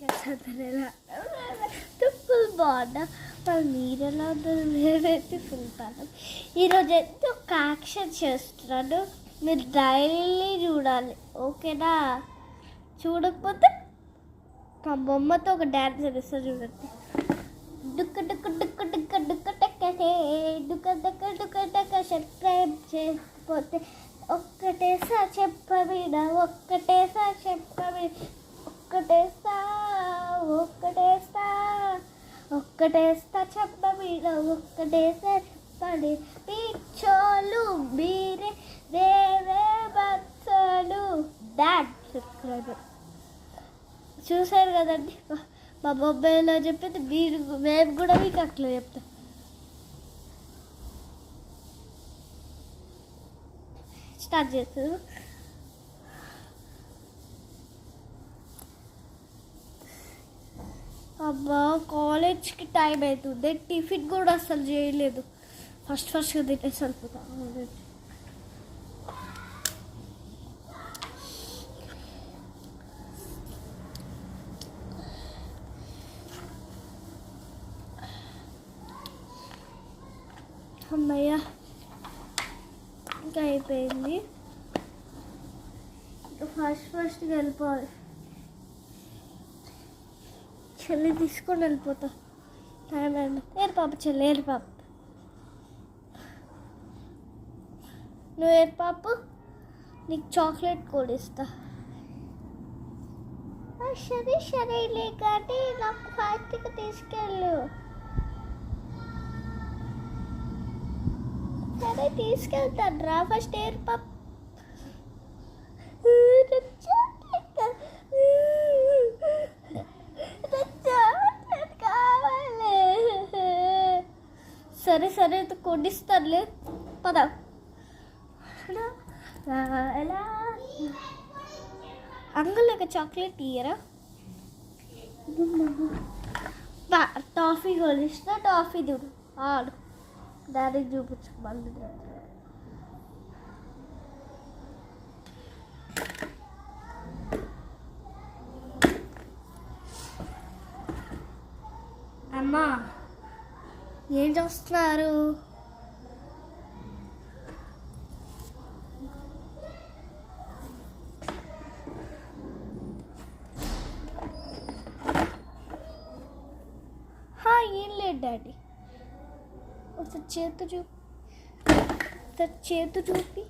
ఎలా ఫుల్ బాగున్నా వాళ్ళు మీరు ఎలా ఉన్నారు, నేనైతే ఫుల్ బాగా. ఈరోజు అయితే ఒక యాక్షన్ చేస్తున్నాను, మీరు డైలీ చూడాలి, ఓకేనా? చూడకపోతే మా బొమ్మతో ఒక డ్యాన్స్ వేస్తా చూడండి. డుక్క డుక్క డుక్క డుక్క డుక్క టక్కటే డుక్క డక్క డుక్క డక్క సబ్స్క్రైబ్ చేయకపోతే ఒక్కటేసారి చెప్పబిడ, ఒక్కటేసారి చెప్పబిడ, ఒక్కటేస్తా ఒక్కటేస్తా ఒక్కటేస్తా చెప్పబిడ, ఒక్కటేసారి చెప్పండి. పిచ్చోళ్ళు మీరే రేవే బచ్చలు. డాడ్ సబ్స్క్రైబర్ చూసారు కదండి, మా బొబ్బాయిలో చెప్పింది మీరు, మేము కూడా మీకు అట్లా చెప్తాం. స్టార్ట్ చేస్తారు. అబ్బా కాలేజ్కి టైం అవుతుంది, టిఫిన్ కూడా అసలు చేయలేదు, ఫస్ట్గా తినేసి వెళ్ళిపోతా. అమ్మయ్య ఇంకా అయిపోయింది, ఫస్ట్గా వెళ్ళిపోవాలి. చెల్లి తీసుకొని వెళ్ళిపోతా, టైం అయింది. ఏరు పాప చెల్లి, ఏరు పాప, నువ్వు ఏరు పాపు, నీకు చాక్లెట్ కూడా ఇస్తా. సరేలే కానీ నాకు ఫాస్ట్గా తీసుకెళ్ళు. సరే తీసుకెళ్తాను రా, ఫస్ట్ ఏరు పాప. సరే సరే కొనిస్తానులే, పద. ఎలా అంగల్ చాక్లెట్ ఇయ్యరా? టాఫీ కొనిస్తా, టాఫీ చూడు, ఆడు డాడీకి చూపించు మళ్ళీ. అమ్మా ఏం చేస్తున్నారు? ఏం లేదు డాడీ, ఒకసారి చేతు చూపి,